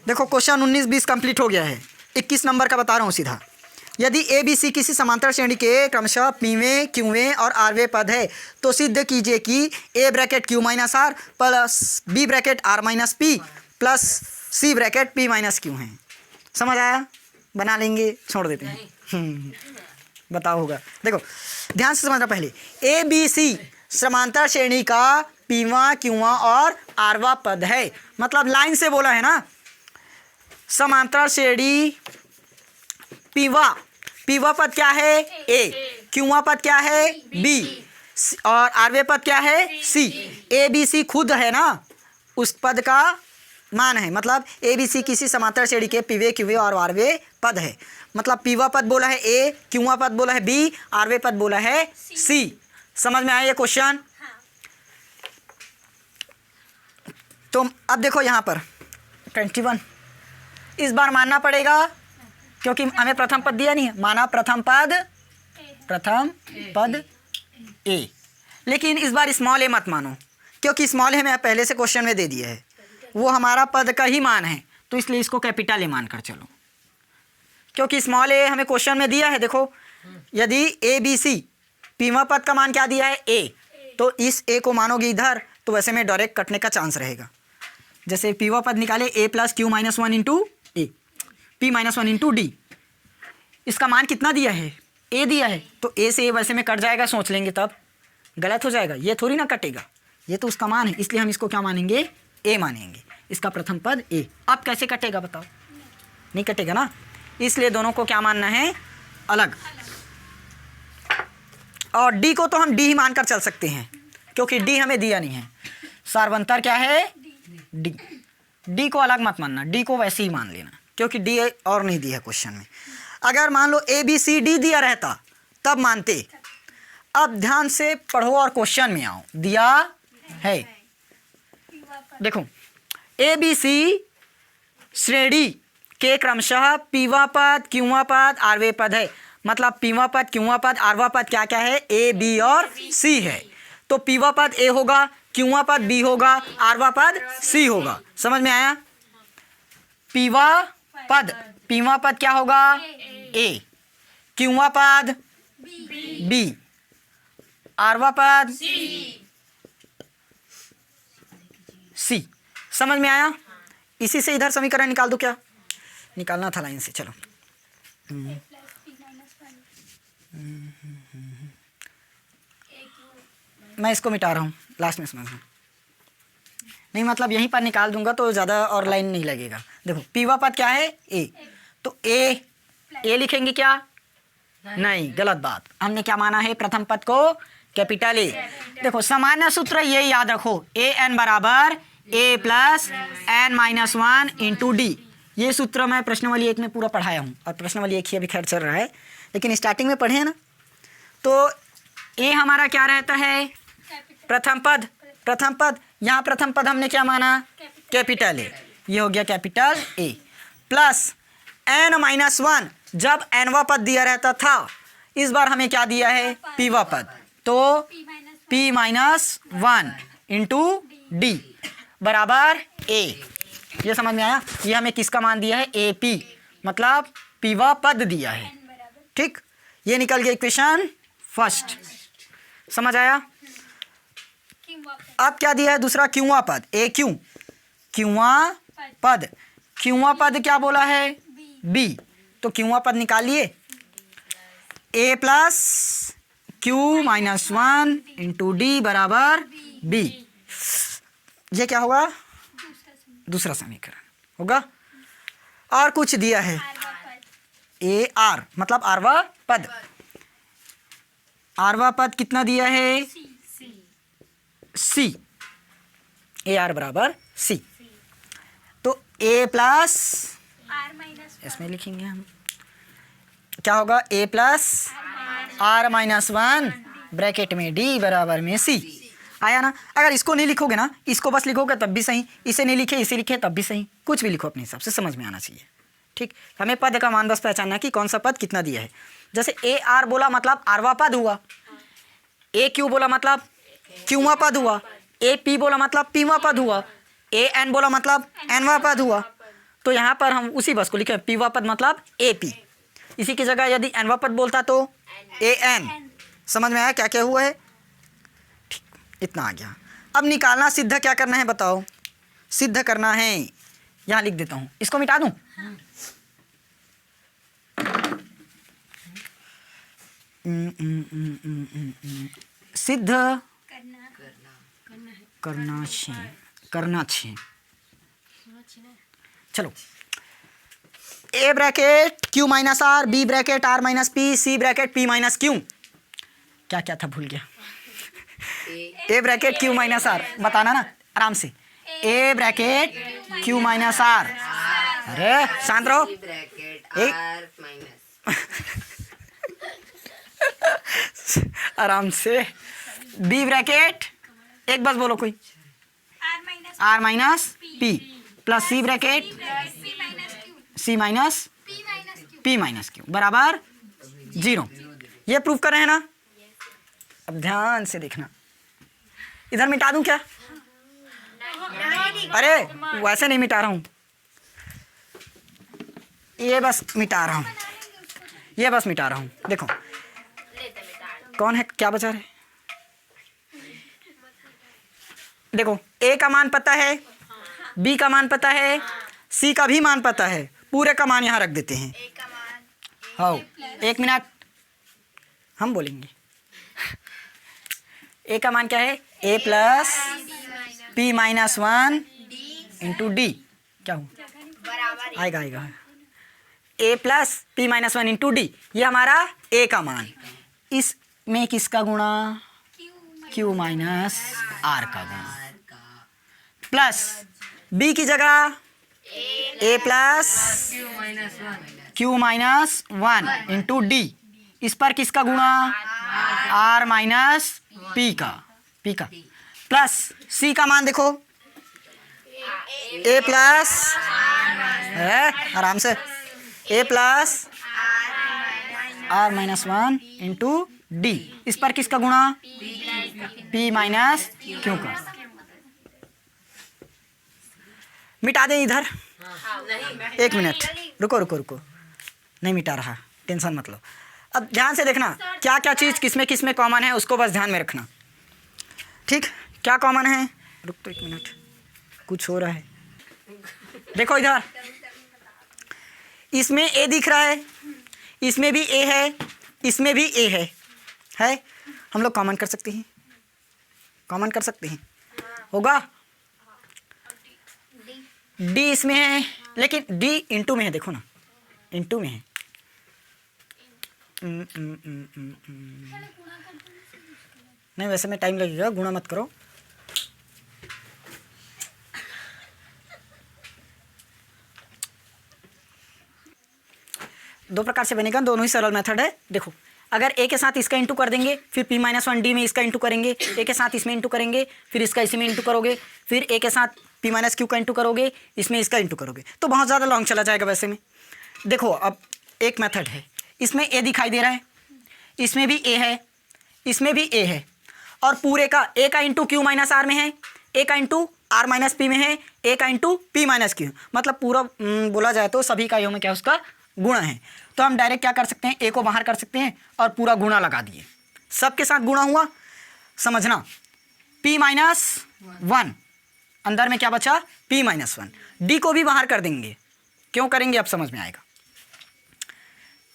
देखो question 19-20 complete हो गया है। 21 नंबर का बता रहा हूँ सीधा। यदि ए बी सी किसी समांतर श्रेणी के क्रमशः पीवें क्यूवें और आरवें पद है तो सिद्ध कीजिए कि A bracket Q minus R plus B bracket R minus P plus C bracket P minus Q है। समझ आया? बना लेंगे, छोड़ देते हैं। बताओ होगा। देखो ध्यान से समझना। पहले ए बी सी समांतर श्रेणी का पीवा क्यूवा और आरवा पद है, मतलब लाइन से बोला है ना। समांतर श्रेणी पीवा पद क्या है? ए। क्यूवा पद क्या है? बी। और आरवे पद क्या है? सी। ए बी सी खुद है ना, उस पद का मान है। मतलब ए बी सी किसी समांतर श्रेणी के पीवे क्यूवे और आरवे पद है। मतलब पीवा पद बोला है ए, क्यूवा पद बोला है बी, आरवे पद बोला है सी। समझ में आया ये क्वेश्चन? तो अब देखो यहाँ पर 21 इस बार मानना पड़ेगा क्योंकि हमें प्रथम पद दिया नहीं है। माना प्रथम पद ए, लेकिन इस बार स्मॉल ए मत मानो क्योंकि स्मॉल ए हमें पहले से क्वेश्चन में दे दिया है, वो हमारा पद का ही मान है, तो इसलिए इसको कैपिटल ए मान कर चलो। क्योंकि स्मॉल ए हमें क्वेश्चन में दिया है। देखो यदि ए बी सी पीवा पद का मान क्या दिया है? ए, तो इस ए को मानोगे इधर तो वैसे में डायरेक्ट कटने का चांस रहेगा। जैसे पीवा पद निकाले ए प्लस क्यू माइनस 1 इंटू ए, पी माइनस 1 इंटू डी। इसका मान कितना दिया है? ए दिया है, तो ए से ए वैसे में कट जाएगा, सोच लेंगे तब गलत हो जाएगा। ये थोड़ी ना कटेगा, ये तो उसका मान है, इसलिए हम इसको क्या मानेंगे? ए मानेंगे। इसका प्रथम पद ए। अब कैसे कटेगा बताओ? नहीं कटेगा ना, इसलिए दोनों को क्या मानना है? अलग। और डी को तो हम डी ही मानकर चल सकते हैं क्योंकि डी हमें दिया नहीं है। सार्वंतर क्या है? डी। डी को अलग मत मानना, डी को वैसे ही मान लेना क्योंकि डी और नहीं दिया है क्वेश्चन में। अगर मान लो ए बी सी डी दिया रहता तब मानते। अब ध्यान से पढ़ो और क्वेश्चन में आओ। दिया है, देखो ए बी सी श्रेणी के क्रमशः पीवा पद क्यूवा पद आरवे पद है। मतलब पीवा पद क्यूवा पद आरवा पद क्या क्या है? ए बी और सी है। तो पीवा पद ए होगा, क्यूवा पद बी होगा, आरवा पद सी होगा। समझ में आया? पीवा पद क्या होगा? ए। क्यूवा पद बी, आरवा पद सी। समझ में आया? इसी से इधर समीकरण निकाल दो। क्या निकालना था लाइन से? चलो मैं इसको मिटा रहा हूँ, लास्ट में समझना। नहीं मतलब यहीं पर निकाल दूंगा तो ज़्यादा और लाइन नहीं लगेगा। देखो पीवा पद क्या है? ए, तो ए लिखेंगे क्या? नहीं, गलत बात। हमने क्या माना है? प्रथम पद को कैपिटल ए। देखो सामान्य सूत्र ये याद रखो, ए एन बराबर A plus N minus 1 into D. ये सूत्र मैं प्रश्नावली 1 में पूरा पढ़ाया हूँ और प्रश्नावली 1 ही अभी खैर चल रहा है, लेकिन स्टार्टिंग में पढ़े हैं ना। तो ए हमारा क्या रहता है? प्रथम पद। यहाँ प्रथम पद हमने क्या माना? Capital A. ये हो गया capital A plus N minus 1। जब एनवा पद दिया रहता था, इस बार हमें क्या दिया है? पीवा पद, तो पी माइनस 1 इंटू डी बराबर ए। ये समझ में आया? ये हमें किसका मान दिया है? ए पी, मतलब पीवा पद दिया है। ठीक, ये निकल गया इक्वेशन फर्स्ट। समझ आया? अब क्या दिया है? दूसरा क्यूवा पद, ए क्यू। क्यूवा पद क्या बोला है? बी। तो क्यूवा पद निकालिए, A plus Q minus 1 into D बराबर बी। ये क्या होगा? दूसरा समीकरण होगा। और कुछ दिया है ए आर, मतलब आरवा पद। आरवा पद कितना दिया है? सी। ए आर बराबर सी। तो ए प्लस इसमें लिखेंगे हम, क्या होगा? ए प्लस आर माइनस 1 ब्रैकेट में डी बराबर में सी। आया ना? अगर इसको नहीं लिखोगे ना, इसको बस लिखोगे तब भी सही, इसे नहीं लिखे इसे लिखे तब भी सही। कुछ भी लिखो अपने हिसाब से, समझ में आना चाहिए। ठीक, हमें पद का मान बस पहचानना है कि कौन सा पद कितना दिया है। जैसे ए आर बोला मतलब आरवा पद हुआ, ए क्यू बोला मतलब क्यूवा पद हुआ, ए पी बोला मतलब पीवा पद हुआ, ए एन बोला मतलब एनवा पद हुआ। तो यहाँ पर हम उसी बस को लिखे, पीवा पद मतलब ए पी। इसी की जगह यदि एनवा पद बोलता तो ए एन। समझ में आया क्या क्या हुआ है? ठीक, इतना आ गया। अब निकालना सिद्ध क्या करना है बताओ? सिद्ध करना है, यहाँ लिख देता हूँ, इसको मिटा दूँ। सिद्ध करना छे। चलो, A bracket Q minus R, B bracket R minus P, C bracket P minus Q. क्या क्या था भूल गया। A bracket Q minus R बताना ना आराम से। A bracket Q minus R, अरे शांत रहो। आराम से। बी ब्रैकेट, एक बस बोलो कोई, R minus P plus C bracket C minus P minus Q बराबर 0। ये प्रूफ कर रहे हैं ना? अब ध्यान से देखना, इधर मिटा दूं क्या? अरे वैसे नहीं मिटा रहा हूं, ये बस मिटा रहा हूं, ये बस मिटा रहा हूं। देखो कौन है, क्या बचा रहे? देखो ए का मान पता है, बी का मान पता है, सी का भी मान पता है, पूरे का मान यहाँ रख देते हैं। हाँ, एक मिनट हम बोलेंगे। ए का मान क्या है? A plus P minus 1 into D. क्या हो आएगा? आएगा A plus P minus 1 into D, ये हमारा ए का मान। इसमें किसका गुणा? क्यू माइनस आर का गुणा, प्लस बी की जगह A plus Q minus 1 into D, इस पर किसका गुणा? आर माइनस पी का, प्लस सी का मान देखो, ए प्लस, आराम से, A plus R minus 1 into D, इस पर किसका गुणा? पी माइनस क्यू का। मिटा दें इधर? एक मिनट रुको रुको रुको, नहीं मिटा रहा, टेंशन मत लो। अब ध्यान से देखना क्या क्या चीज़ किस में कॉमन है, उसको बस ध्यान में रखना। ठीक, क्या कॉमन है? रुक तो एक मिनट, कुछ हो रहा है। देखो इधर, इसमें ए दिख रहा है, इसमें भी ए है, इसमें भी ए है हम लोग कॉमन कर सकते हैं, कॉमन कर सकते हैं, होगा? डी इसमें है, लेकिन डी इंटू में है, देखो ना इंटू में है। नहीं वैसे में टाइम लगेगा, गुणा मत करो। दो प्रकार से बनेगा, दोनों ही सरल मेथड है। देखो अगर ए के साथ इसका इंटू कर देंगे, फिर पी माइनस 1 डी में इसका इंटू करेंगे, ए के साथ इसमें इंटू करेंगे, फिर इसका इसी में इंटू करोगे, फिर ए के साथ पी माइनस क्यू का इंटू करोगे, इसमें इसका इंटू करोगे, तो बहुत ज़्यादा लॉन्ग चला जाएगा वैसे में। देखो अब एक मेथड है, इसमें ए दिखाई दे रहा है, इसमें भी ए है, इसमें भी ए है, और पूरे का ए का इंटू क्यू माइनस आर में है, ए का इंटू आर माइनस पी में है, ए का इंटू पी माइनस क्यू, मतलब पूरा बोला जाए तो सभी इकाइयों में क्या उसका गुणा है। तो हम डायरेक्ट क्या कर सकते हैं, ए को बाहर कर सकते हैं और पूरा गुणा लगा दिए, सबके साथ गुणा हुआ। समझना, p माइनस 1 अंदर में क्या बचा? p minus 1। डी को भी बाहर कर देंगे, क्यों करेंगे अब समझ में आएगा।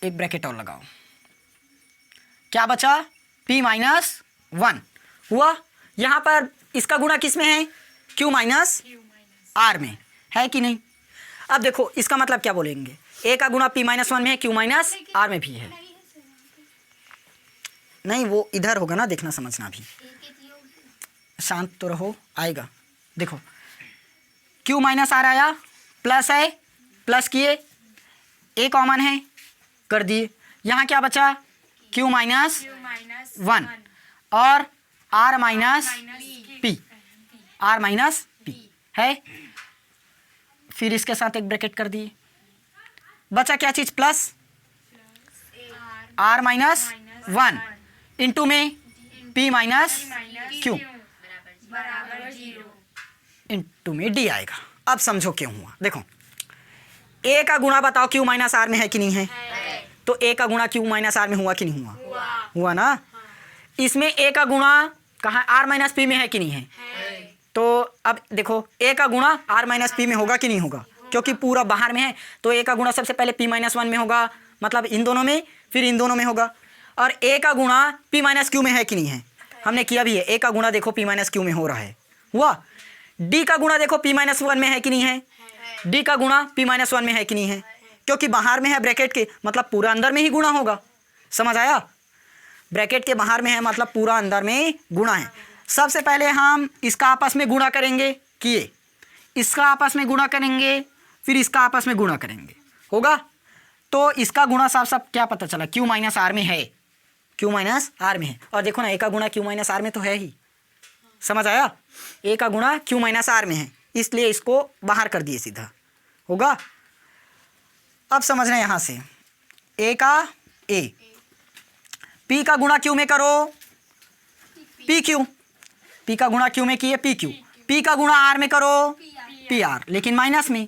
एक ब्रैकेट और लगाओ, क्या बचा? p माइनस 1 हुआ। यहाँ पर इसका गुणा किस में है? q माइनस आर में है कि नहीं? अब देखो इसका मतलब क्या बोलेंगे, ए का गुणा p माइनस 1 में है, q माइनस आर में भी है। नहीं वो इधर होगा ना, देखना समझना भी, शांत तो रहो, आएगा। देखो q माइनस आर आया, प्लस है, प्लस किए, ए कॉमन है कर दिए, यहाँ क्या बचा? q माइनस 1 और r minus P, r minus P है, फिर इसके साथ एक ब्रैकेट कर दिए, बचा क्या चीज़? प्लस r माइनस 1 इंटू में p माइनस क्यू इंटू में d आएगा। अब समझो क्यों हुआ। देखो ए का गुणा बताओ क्यू माइनस आर में है कि नहीं है? तो ए का गुणा क्यू माइनस आर में हुआ कि नहीं हुआ? हुआ ना। इसमें ए का गुणा कहाँ आर माइनस पी में है कि नहीं है? तो अब देखो ए का गुणा आर माइनस पी में होगा कि नहीं होगा? क्योंकि पूरा बाहर में है तो ए का गुणा सबसे पहले पी माइनस वन में होगा, मतलब इन दोनों में, फिर इन दोनों में होगा। और ए का गुणा पी माइनस क्यू में है कि नहीं है? हमने किया भी है। ए का गुणा देखो पी माइनस क्यू में हो रहा है, हुआ। डी का गुणा देखो पी माइनस वन में है कि नहीं है? डी का गुणा पी माइनस वन में है कि नहीं है? क्योंकि बाहर में है ब्रैकेट के, मतलब पूरा अंदर में ही गुणा होगा। समझ आया? ब्रैकेट के बाहर में है मतलब पूरा अंदर में गुणा है। सबसे पहले हम इसका आपस में गुणा करेंगे, किए, इसका आपस में गुणा करेंगे, फिर इसका आपस में गुणा करेंगे, होगा। तो इसका गुणा साफ साफ क्या पता चला? क्यू माइनस आर में है, क्यू माइनस आर में है। और देखो ना ए का गुणा क्यू माइनस आर में तो है ही। समझ आया? ए का गुणा क्यू माइनस आर में है, इसलिए इसको बाहर कर दिए सीधा, होगा। अब समझना यहाँ से, ए का ए, पी का गुणा क्यू में करो पी क्यू, पी का गुणा क्यू में किए पी क्यू, पी का गुणा आर में करो पी आर, लेकिन माइनस में।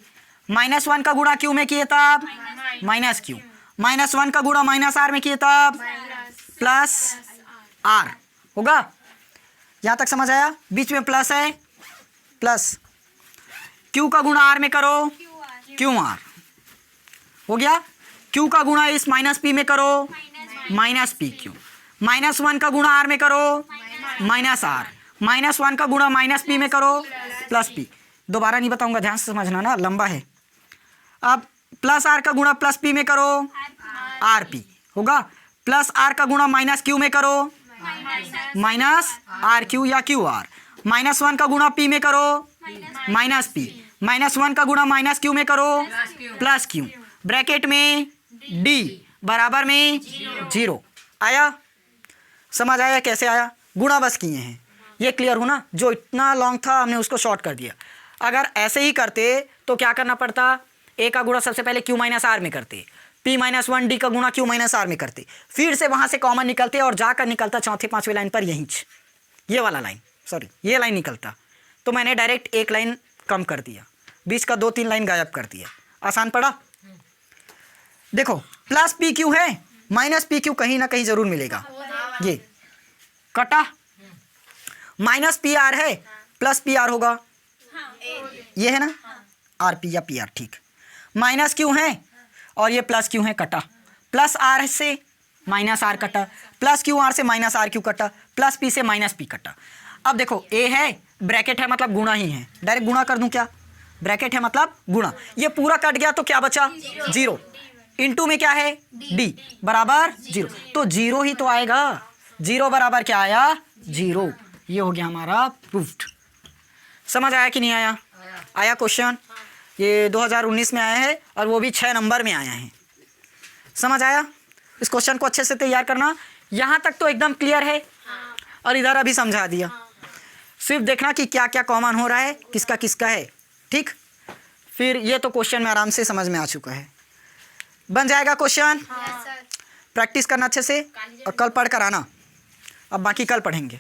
माइनस वन का गुणा क्यू में किए तब माइनस क्यू, माइनस वन का गुणा माइनस आर में किए तब प्लस आर, होगा। यहाँ तक समझ आया? बीच में प्लस है, प्लस क्यू का गुणा आर में करो क्यू आर, हो गया। क्यू का गुणा इस माइनस पी में करो minus P Q, minus one का गुणा आर में करो माइनस आर, माइनस वन का गुणा माइनस पी में करो प्लस पी। दोबारा नहीं बताऊंगा, ध्यान से समझना ना, लंबा है। अब प्लस आर का गुणा प्लस पी में करो आर पी, होगा। प्लस आर का गुणा माइनस क्यू में करो माइनस आर क्यू या क्यू आर, माइनस वन का गुणा पी में करो माइनस पी, माइनस वन का गुणा माइनस क्यू में करो प्लस क्यू, ब्रैकेट में डी बराबर में 0। आया? समझ आया कैसे आया? गुणा बस किए हैं, ये क्लियर हो ना। जो इतना लॉन्ग था हमने उसको शॉर्ट कर दिया। अगर ऐसे ही करते तो क्या करना पड़ता? ए का गुणा सबसे पहले क्यू माइनस आर में करते, पी माइनस वन डी का गुणा क्यू माइनस आर में करते, फिर से वहाँ से कॉमन निकलते और जाकर निकलता चौथे पाँचवें लाइन पर यहीं, ये वाला लाइन, सॉरी ये लाइन निकलता। तो मैंने डायरेक्ट एक लाइन कम कर दिया, बीच का 2-3 लाइन गायब कर दिया। आसान पड़ा? देखो प्लस पी क्यू है, माइनस पी क्यू कहीं ना कहीं जरूर मिलेगा, ये कटा। माइनस पी आर है, प्लस पी आर होगा, ये है ना, आर पी या पी आर, ठीक। माइनस क्यू है और ये प्लस क्यू है, कटा। प्लस आर से माइनस आर कटा, प्लस क्यू आर से माइनस आर क्यू कटा, प्लस पी से माइनस पी कटा। अब देखो ए है, ब्रैकेट है मतलब गुणा ही है, डायरेक्ट गुणा कर दूं क्या? ब्रैकेट है मतलब गुणा, ये पूरा कट गया तो क्या बचा? 0। इनटू में क्या है? डी बराबर 0, तो 0 ही तो आएगा। 0 बराबर क्या आया? 0। ये हो गया हमारा प्रूफ्ड। समझ आया कि नहीं आया? आया क्वेश्चन? ये 2019 में आया है और वो भी 6 नंबर में आया है। समझ आया? इस क्वेश्चन को अच्छे से तैयार करना। यहाँ तक तो एकदम क्लियर है और इधर अभी समझा दिया। सिर्फ देखना कि क्या क्या कॉमन हो रहा है, किसका किसका है, ठीक। फिर ये तो क्वेश्चन में आराम से समझ में आ चुका है। बन जाएगा क्वेश्चन? प्रैक्टिस करना अच्छे से और कल पढ़ कर आना। अब बाकी कल पढ़ेंगे।